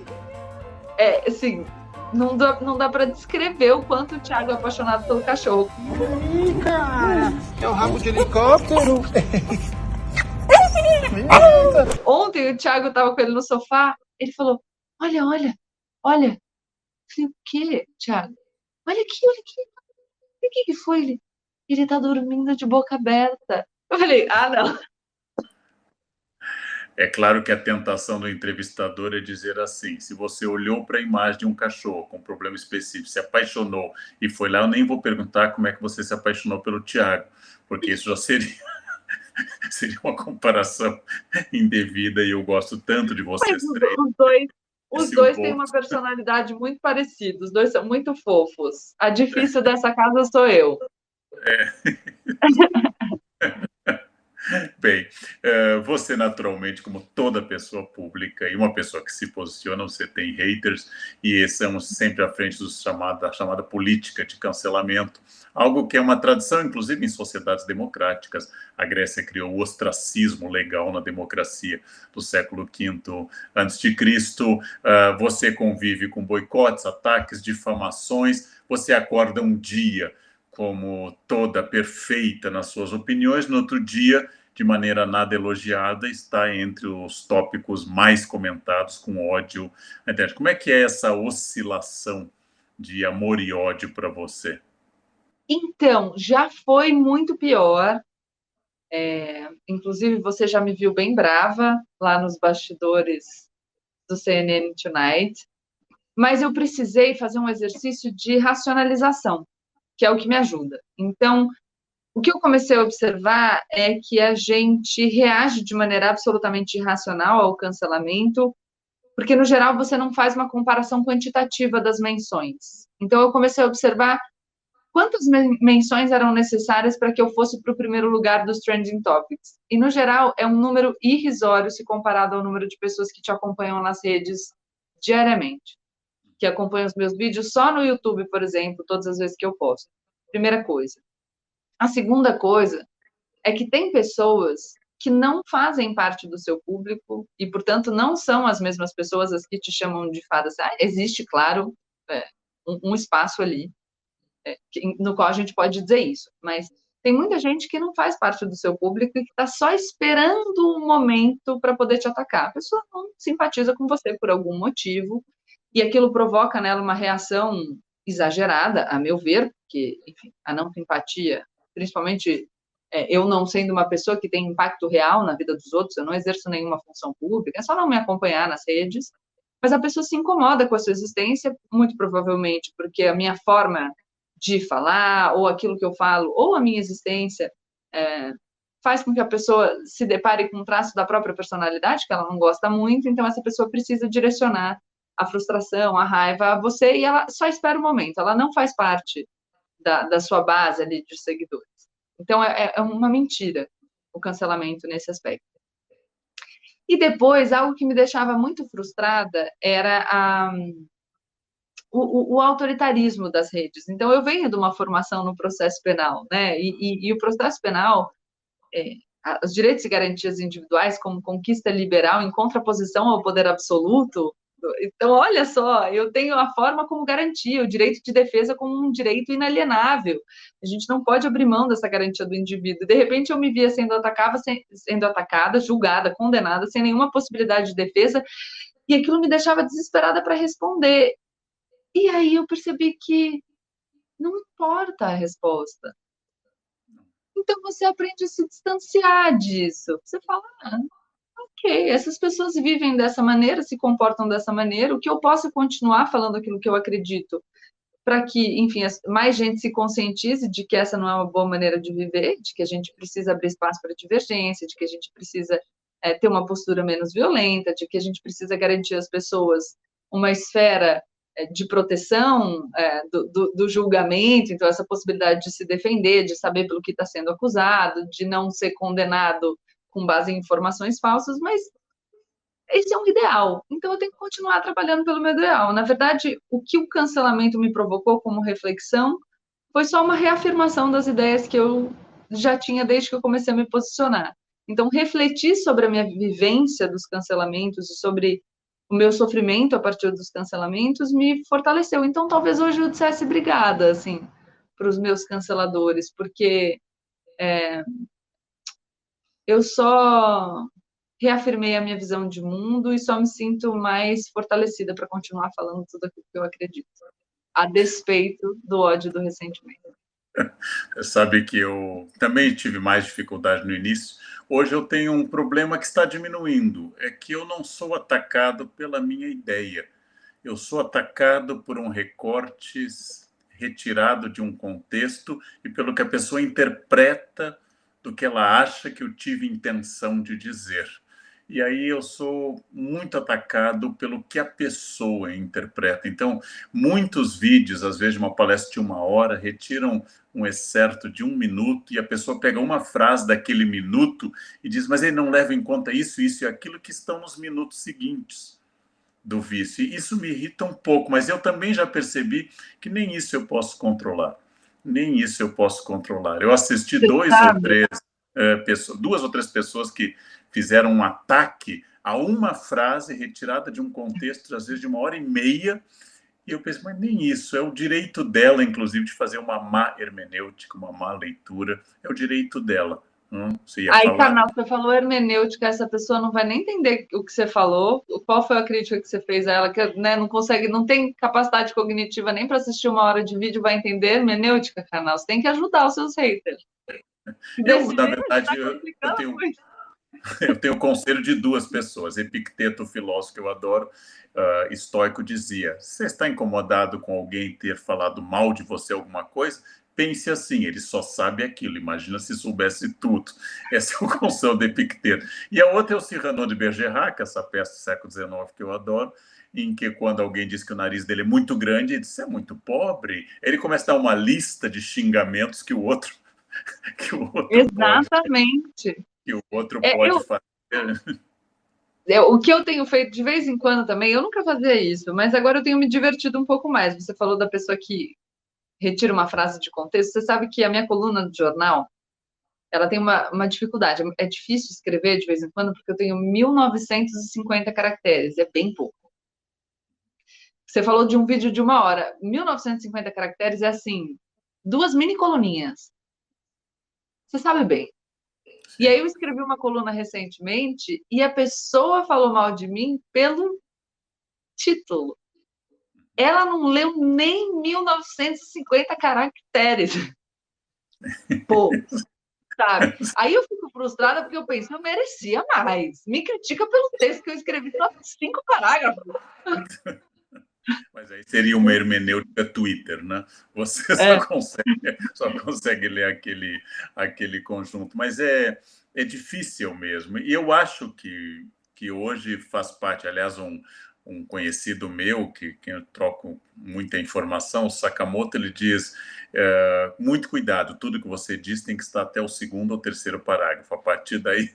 assim, não dá pra descrever o quanto o Thiago é apaixonado pelo cachorro. Ih, cara! É o rabo de helicóptero! Ontem o Thiago tava com ele no sofá, ele falou: olha. Eu falei: o quê, Thiago? Olha aqui. O que foi? Ele tá dormindo de boca aberta. Eu falei: ah, não. É claro que a tentação do entrevistador é dizer assim: se você olhou para a imagem de um cachorro com um problema específico, se apaixonou e foi lá, eu nem vou perguntar como é que você se apaixonou pelo Thiago, porque isso já seria, seria uma comparação indevida e eu gosto tanto de Mas vocês três. os Se o dois têm Bolt uma personalidade muito parecida, os dois são muito fofos. A difícil dessa casa sou eu. Bem, você naturalmente, como toda pessoa pública e uma pessoa que se posiciona, você tem haters e estamos sempre à frente da chamada política de cancelamento, algo que é uma tradição, inclusive em sociedades democráticas. A Grécia criou o ostracismo legal na democracia do século V a.C. Você convive com boicotes, ataques, difamações, você acorda um dia como toda perfeita nas suas opiniões, no outro dia, de maneira nada elogiada, está entre os tópicos mais comentados com ódio na internet. Como é que é essa oscilação de amor e ódio para você? Então, já foi muito pior. Inclusive, você já me viu bem brava lá nos bastidores do CNN Tonight, mas eu precisei fazer um exercício de racionalização, que é o que me ajuda. Então, o que eu comecei a observar é que a gente reage de maneira absolutamente irracional ao cancelamento, porque, no geral, você não faz uma comparação quantitativa das menções. Então, eu comecei a observar quantas menções eram necessárias para que eu fosse para o primeiro lugar dos trending topics. E, no geral, é um número irrisório se comparado ao número de pessoas que te acompanham nas redes diariamente, que acompanham os meus vídeos só no YouTube, por exemplo, todas as vezes que eu posto. Primeira coisa. A segunda coisa é que tem pessoas que não fazem parte do seu público e, portanto, não são as mesmas pessoas as que te chamam de fadas. Existe, claro, um espaço ali no qual a gente pode dizer isso, mas tem muita gente que não faz parte do seu público e que está só esperando um momento para poder te atacar. A pessoa não simpatiza com você por algum motivo e aquilo provoca nela uma reação exagerada, a meu ver, porque, enfim, a não simpatia, principalmente eu não sendo uma pessoa que tem impacto real na vida dos outros, eu não exerço nenhuma função pública, é só não me acompanhar nas redes, mas a pessoa se incomoda com a sua existência, muito provavelmente porque a minha forma de falar, ou aquilo que eu falo, ou a minha existência, faz com que a pessoa se depare com um traço da própria personalidade, que ela não gosta muito, então essa pessoa precisa direcionar a frustração, a raiva a você, e ela só espera o momento, ela não faz parte da sua base ali de seguidores. Então, é uma mentira o cancelamento nesse aspecto. E depois, algo que me deixava muito frustrada era o autoritarismo das redes. Então, eu venho de uma formação no processo penal, né? E o processo penal, os direitos e garantias individuais como conquista liberal em contraposição ao poder absoluto. Então, olha só, eu tenho a forma como garantia, o direito de defesa como um direito inalienável. A gente não pode abrir mão dessa garantia do indivíduo. De repente, eu me via sendo atacada, julgada, condenada, sem nenhuma possibilidade de defesa, e aquilo me deixava desesperada para responder. E aí eu percebi que não importa a resposta. Então você aprende a se distanciar disso. Você fala, ok, essas pessoas vivem dessa maneira, se comportam dessa maneira, o que eu posso continuar falando aquilo que eu acredito, para que, enfim, mais gente se conscientize de que essa não é uma boa maneira de viver, de que a gente precisa abrir espaço para divergência, de que a gente precisa ter uma postura menos violenta, de que a gente precisa garantir às pessoas uma esfera de proteção do julgamento, então essa possibilidade de se defender, de saber pelo que está sendo acusado, de não ser condenado com base em informações falsas, mas esse é um ideal, então eu tenho que continuar trabalhando pelo meu ideal. Na verdade, o que o cancelamento me provocou como reflexão foi só uma reafirmação das ideias que eu já tinha desde que eu comecei a me posicionar. Então, refletir sobre a minha vivência dos cancelamentos e sobre o meu sofrimento a partir dos cancelamentos me fortaleceu. Então, talvez hoje eu dissesse obrigada, assim, para os meus canceladores, porque eu só reafirmei a minha visão de mundo e só me sinto mais fortalecida para continuar falando tudo aquilo que eu acredito, a despeito do ódio e do ressentimento. Sabe que eu também tive mais dificuldade no início. Hoje eu tenho um problema que está diminuindo, é que eu não sou atacado pela minha ideia. Eu sou atacado por um recorte retirado de um contexto e pelo que a pessoa interpreta do que ela acha que eu tive intenção de dizer. E aí eu sou muito atacado pelo que a pessoa interpreta. Então, muitos vídeos, às vezes de uma palestra de 1 hora, retiram um excerto de 1 minuto e a pessoa pega uma frase daquele minuto e diz, mas ele não leva em conta isso, isso e aquilo que estão nos minutos seguintes do vício. E isso me irrita um pouco, mas eu também já percebi que nem isso eu posso controlar. Nem isso eu posso controlar. Eu assisti duas ou três pessoas que fizeram um ataque a uma frase retirada de um contexto, às vezes de 1 hora e meia, e eu pensei, mas nem isso, é o direito dela, inclusive, de fazer uma má hermenêutica, uma má leitura, é o direito dela. Você ia Aí, falar? Karnal, você falou hermenêutica, essa pessoa não vai nem entender o que você falou, qual foi a crítica que você fez a ela, que né, não consegue, não tem capacidade cognitiva nem para assistir 1 hora de vídeo, vai entender hermenêutica, Karnal. Você tem que ajudar os seus haters. Na verdade, eu tenho o conselho de duas pessoas. Epicteto, filósofo que eu adoro, estoico, dizia: você está incomodado com alguém ter falado mal de você alguma coisa? Pense assim, ele só sabe aquilo, imagina se soubesse tudo. Esse é o conselho de Epicteto. E a outra é o Cyrano de Bergerac, essa peça do século XIX que eu adoro, em que quando alguém diz que o nariz dele é muito grande, ele diz, você é muito pobre. Ele começa a dar uma lista de xingamentos que o outro Exatamente. pode fazer. O que eu tenho feito de vez em quando também, eu nunca fazia isso, mas agora eu tenho me divertido um pouco mais. Você falou da pessoa que retira uma frase de contexto. Você sabe que a minha coluna de jornal, ela tem uma dificuldade. É difícil escrever de vez em quando, porque eu tenho 1950 caracteres, é bem pouco. Você falou de um vídeo de 1 hora. 1950 caracteres é assim, 2 mini coluninhas. Você sabe bem. E aí eu escrevi uma coluna recentemente e a pessoa falou mal de mim pelo título. Ela não leu nem 1950 caracteres. Pô, sabe? Aí eu fico frustrada porque eu penso, eu merecia mais. Me critica pelo texto que eu escrevi, só 5 parágrafos. Mas aí seria uma hermenêutica Twitter, né? Você só consegue ler aquele conjunto. Mas é difícil mesmo. E eu acho que hoje faz parte, aliás, um conhecido meu, que eu troco muita informação, o Sakamoto, ele diz, muito cuidado, tudo que você diz tem que estar até o 2º ou 3º parágrafo. A partir daí,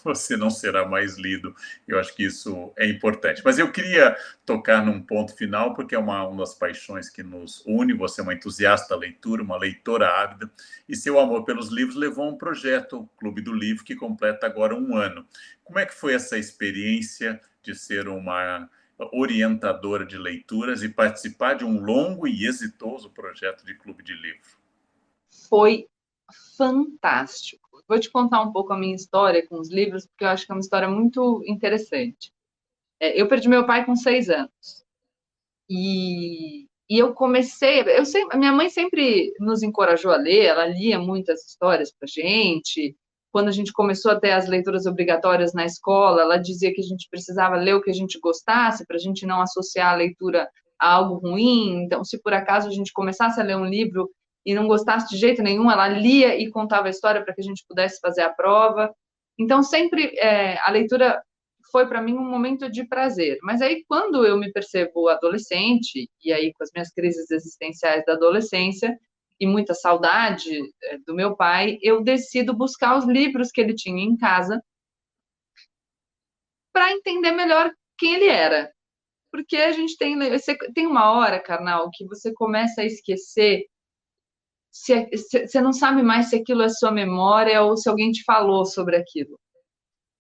você não será mais lido. Eu acho que isso é importante. Mas eu queria tocar num ponto final, porque é uma das paixões que nos une. Você é uma entusiasta da leitura, uma leitora ávida, e seu amor pelos livros levou a um projeto, o Clube do Livro, que completa agora 1 ano. Como é que foi essa experiência de ser uma orientadora de leituras e participar de um longo e exitoso projeto de Clube de Livro? Foi fantástico. Vou te contar um pouco a minha história com os livros, porque eu acho que é uma história muito interessante. Eu perdi meu pai com 6 anos. E eu comecei... minha mãe sempre nos encorajou a ler, ela lia muitas histórias para gente. Quando a gente começou a ter as leituras obrigatórias na escola, ela dizia que a gente precisava ler o que a gente gostasse, para a gente não associar a leitura a algo ruim. Então, se por acaso a gente começasse a ler um livro e não gostasse de jeito nenhum, ela lia e contava a história para que a gente pudesse fazer a prova. Então, sempre a leitura foi para mim um momento de prazer. Mas aí, quando eu me percebo adolescente, e aí com as minhas crises existenciais da adolescência, e muita saudade do meu pai, eu decido buscar os livros que ele tinha em casa para entender melhor quem ele era. Porque a gente tem 1 hora, Karnal, que você começa a esquecer, você não sabe mais se aquilo é sua memória ou se alguém te falou sobre aquilo.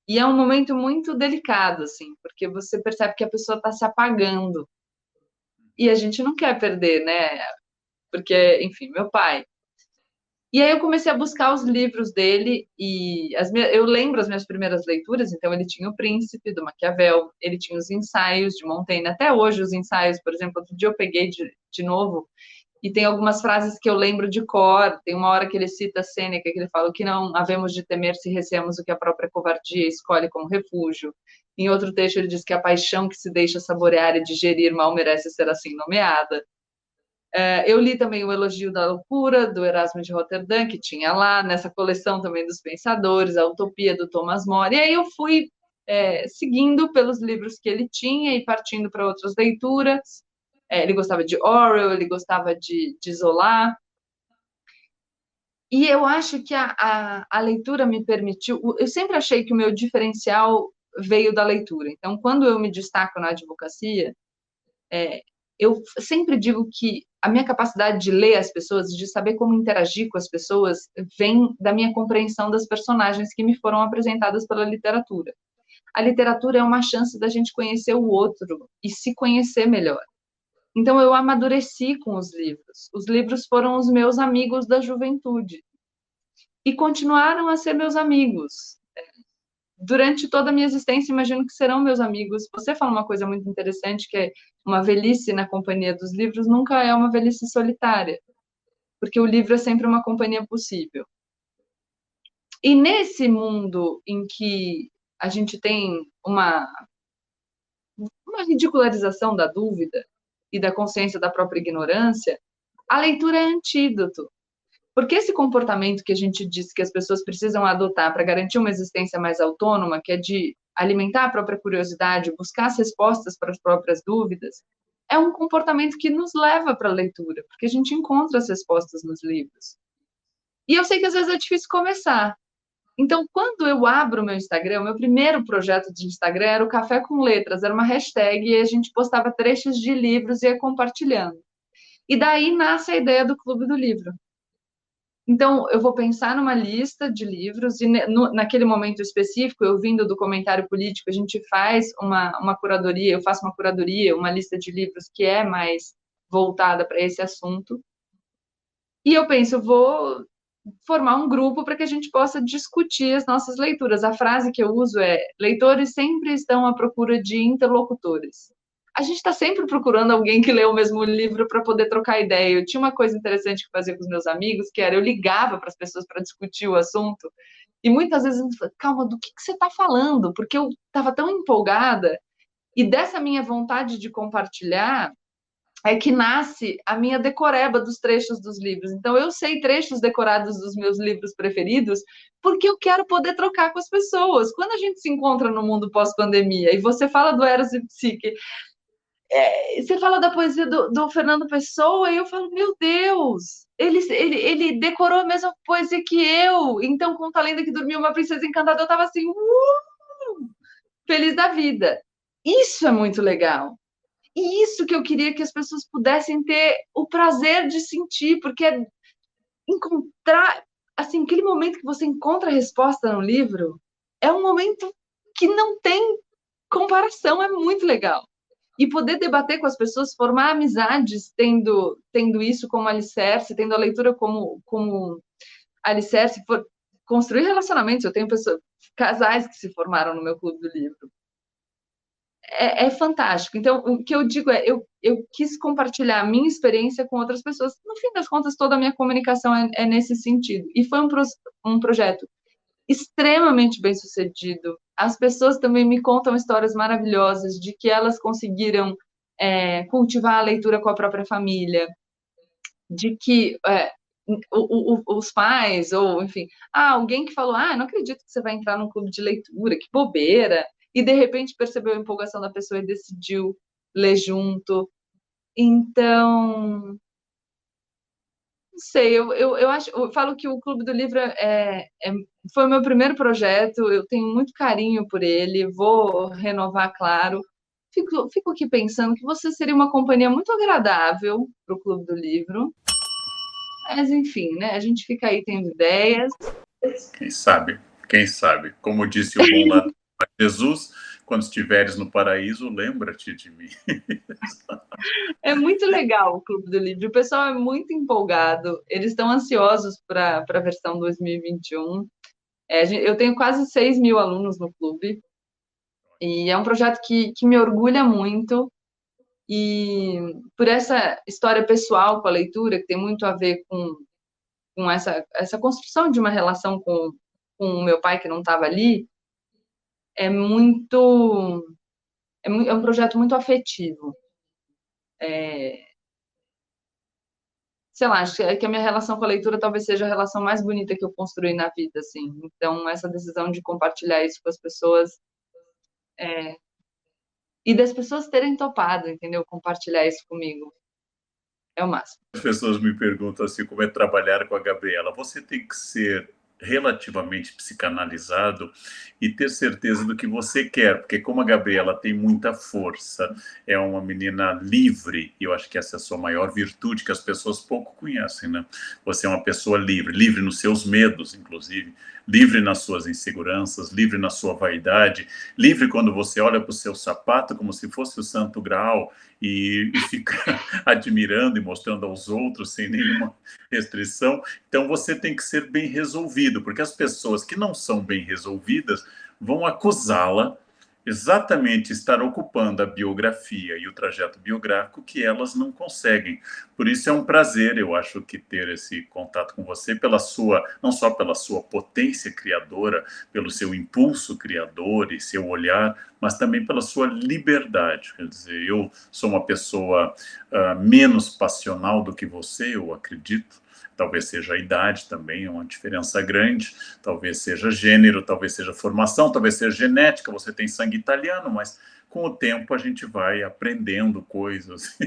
E é um momento muito delicado, assim, porque você percebe que a pessoa está se apagando. E a gente não quer perder, né? Porque, enfim, meu pai. E aí eu comecei a buscar os livros dele e eu lembro as minhas primeiras leituras, então ele tinha O Príncipe, do Maquiavel, ele tinha os ensaios de Montaigne, até hoje os ensaios, por exemplo, outro dia eu peguei de novo e tem algumas frases que eu lembro de cor. Tem uma hora que ele cita Sêneca, que ele fala: o que não havemos de temer se receamos o que a própria covardia escolhe como refúgio. Em outro texto ele diz que a paixão que se deixa saborear e digerir mal merece ser assim nomeada. Eu li também o Elogio da Loucura, do Erasmo de Roterdã, que tinha lá, nessa coleção também dos Pensadores, a Utopia, do Thomas More. E aí eu fui seguindo pelos livros que ele tinha e partindo para outras leituras. Ele gostava de Orwell, ele gostava de Zola. E eu acho que a leitura me permitiu... Eu sempre achei que o meu diferencial veio da leitura. Então, quando eu me destaco na advocacia, eu sempre digo que a minha capacidade de ler as pessoas, de saber como interagir com as pessoas, vem da minha compreensão das personagens que me foram apresentadas pela literatura. A literatura é uma chance da gente conhecer o outro e se conhecer melhor. Então, eu amadureci com os livros. Os livros foram os meus amigos da juventude. E continuaram a ser meus amigos. Durante toda a minha existência, imagino que serão meus amigos. Você fala uma coisa muito interessante, que é uma velhice na companhia dos livros nunca é uma velhice solitária, porque o livro é sempre uma companhia possível. E nesse mundo em que a gente tem uma ridicularização da dúvida e da consciência da própria ignorância, a leitura é antídoto. Porque esse comportamento que a gente diz que as pessoas precisam adotar para garantir uma existência mais autônoma, que é de alimentar a própria curiosidade, buscar as respostas para as próprias dúvidas, é um comportamento que nos leva para a leitura, porque a gente encontra as respostas nos livros. E eu sei que às vezes é difícil começar. Então, quando eu abro o meu Instagram, o meu primeiro projeto de Instagram era o Café com Letras, era uma hashtag e a gente postava trechos de livros e ia compartilhando. E daí nasce a ideia do Clube do Livro. Então, eu vou pensar numa lista de livros e naquele momento específico, eu vindo do comentário político, a gente faz uma curadoria, eu faço uma curadoria, uma lista de livros que é mais voltada para esse assunto. E eu penso, eu vou formar um grupo para que a gente possa discutir as nossas leituras. A frase que eu uso é: leitores sempre estão à procura de interlocutores. A gente está sempre procurando alguém que lê o mesmo livro para poder trocar ideia. Eu tinha uma coisa interessante que fazia com os meus amigos, que era eu ligava para as pessoas para discutir o assunto, e muitas vezes eu falava: calma, do que você está falando? Porque eu estava tão empolgada, e dessa minha vontade de compartilhar é que nasce a minha decoreba dos trechos dos livros. Então, eu sei trechos decorados dos meus livros preferidos porque eu quero poder trocar com as pessoas. Quando a gente se encontra no mundo pós-pandemia e você fala do Eros e Psique, você fala da poesia do Fernando Pessoa, e eu falo: meu Deus, ele decorou a mesma poesia que eu. Então, com a Lenda que Dormiu, Uma Princesa Encantada, eu estava assim, feliz da vida. Isso é muito legal. E isso que eu queria que as pessoas pudessem ter o prazer de sentir, porque encontrar, assim, aquele momento que você encontra a resposta no livro, é um momento que não tem comparação, é muito legal. E poder debater com as pessoas, formar amizades, tendo isso como alicerce, tendo a leitura como alicerce, construir relacionamentos. Eu tenho casais que se formaram no meu clube do livro. É fantástico. Então, o que eu digo é, eu quis compartilhar a minha experiência com outras pessoas. No fim das contas, toda a minha comunicação é nesse sentido. E foi um projeto extremamente bem sucedido. As pessoas também me contam histórias maravilhosas de que elas conseguiram cultivar a leitura com a própria família, de que os pais, ou enfim, alguém que falou: não acredito que você vai entrar num clube de leitura, que bobeira, e de repente percebeu a empolgação da pessoa e decidiu ler junto. Então, não sei, eu falo que o Clube do Livro foi o meu primeiro projeto, eu tenho muito carinho por ele, vou renovar, claro. Fico aqui pensando que você seria uma companhia muito agradável para o Clube do Livro. Mas, enfim, né? A gente fica aí tendo ideias. Quem sabe? Quem sabe? Como disse o bom ladrão Jesus, quando estiveres no paraíso, lembra-te de mim. É muito legal o Clube do Livro. O pessoal é muito empolgado. Eles estão ansiosos para a versão 2021. Eu tenho quase 6 mil alunos no clube. E é um projeto que me orgulha muito. E por essa história pessoal com a leitura, que tem muito a ver com essa construção de uma relação com o meu pai que não estava ali, é um projeto muito afetivo. Sei lá, acho que a minha relação com a leitura talvez seja a relação mais bonita que eu construí na vida, assim. Então, essa decisão de compartilhar isso com as pessoas, e das pessoas terem topado, entendeu? Compartilhar isso comigo, é o máximo. As pessoas me perguntam assim, como é trabalhar com a Gabriela. Você tem que ser relativamente psicanalizado e ter certeza do que você quer, porque como a Gabriela tem muita força, é uma menina livre, e eu acho que essa é a sua maior virtude, que as pessoas pouco conhecem, né? Você é uma pessoa livre, livre nos seus medos, inclusive, livre nas suas inseguranças, livre na sua vaidade, livre quando você olha para o seu sapato como se fosse o Santo Graal e fica admirando e mostrando aos outros sem nenhuma restrição. Então você tem que ser bem resolvido, porque as pessoas que não são bem resolvidas vão acusá-la exatamente estar ocupando a biografia e o trajeto biográfico que elas não conseguem. Por isso é um prazer, eu acho, que ter esse contato com você, pela sua, não só pela sua potência criadora, pelo seu impulso criador e seu olhar, mas também pela sua liberdade. Quer dizer, eu sou uma pessoa menos passional do que você, eu acredito. Talvez seja a idade também, é uma diferença grande, talvez seja gênero, talvez seja formação, talvez seja genética, você tem sangue italiano, mas com o tempo a gente vai aprendendo coisas.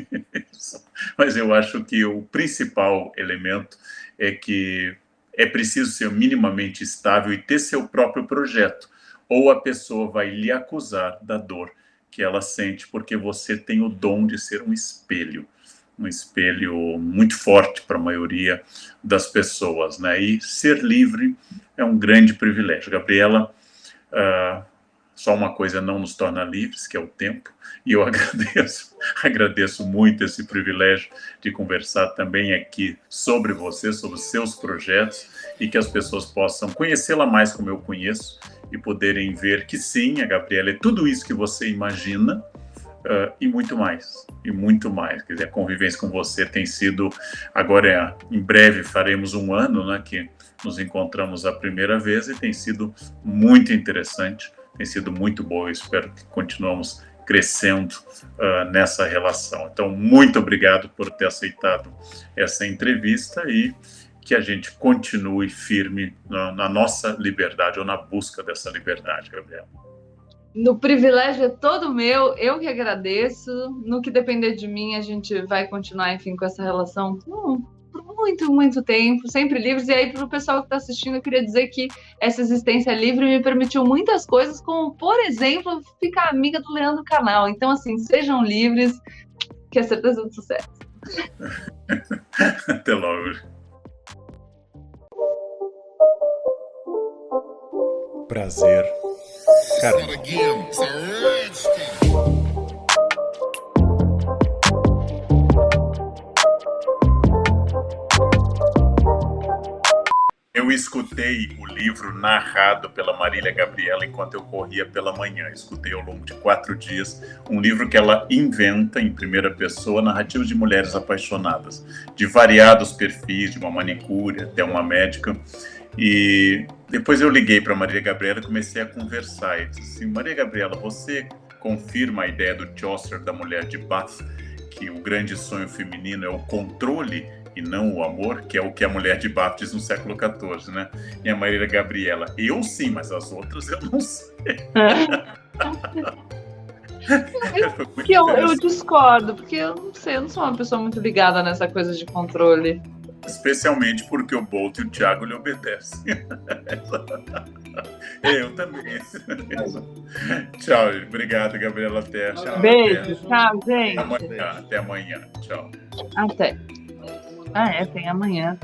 Mas eu acho que o principal elemento é que é preciso ser minimamente estável e ter seu próprio projeto, ou a pessoa vai lhe acusar da dor que ela sente, porque você tem o dom de ser um espelho muito forte para a maioria das pessoas, né? E ser livre é um grande privilégio. Gabriela, só uma coisa não nos torna livres, que é o tempo, e eu agradeço muito esse privilégio de conversar também aqui sobre você, sobre os seus projetos, e que as pessoas possam conhecê-la mais como eu conheço, e poderem ver que sim, a Gabriela é tudo isso que você imagina, e muito mais, Quer dizer, a convivência com você tem sido, agora em breve faremos um ano, né, que nos encontramos a primeira vez, e tem sido muito interessante, tem sido muito boa. Eu espero que continuemos crescendo nessa relação. Então, muito obrigado por ter aceitado essa entrevista e que a gente continue firme na nossa liberdade, ou na busca dessa liberdade, Gabriela. No privilégio é todo meu, eu que agradeço. No que depender de mim, a gente vai continuar, enfim, com essa relação por muito, muito tempo, sempre livres. E aí, para o pessoal que está assistindo, eu queria dizer que essa existência livre me permitiu muitas coisas, como, por exemplo, ficar amiga do Leandro Carnal. Então, assim, sejam livres, que é certeza do sucesso. Até logo. Prazer, Carnal. Eu escutei o livro narrado pela Marília Gabriela enquanto eu corria pela manhã. Escutei ao longo de 4 dias um livro que ela inventa em primeira pessoa, narrativas de mulheres apaixonadas, de variados perfis, de uma manicure até uma médica. E depois eu liguei para Marília Gabriela e comecei a conversar. E disse assim: Maria Gabriela, você confirma a ideia do Chaucer, da mulher de Bath, que o grande sonho feminino é o controle e não o amor, que é o que a mulher de Bath diz no século XIV, né? E a Marília Gabriela: eu sim, mas as outras eu não sei. Eu discordo, porque eu não sei, eu não sou uma pessoa muito ligada nessa coisa de controle. Especialmente porque o Bolt e o Thiago lhe obedecem. Eu também. Tchau, obrigado, Gabriela. Até. Beijo, tchau, gente. Até amanhã. Tchau. Até. Tem amanhã.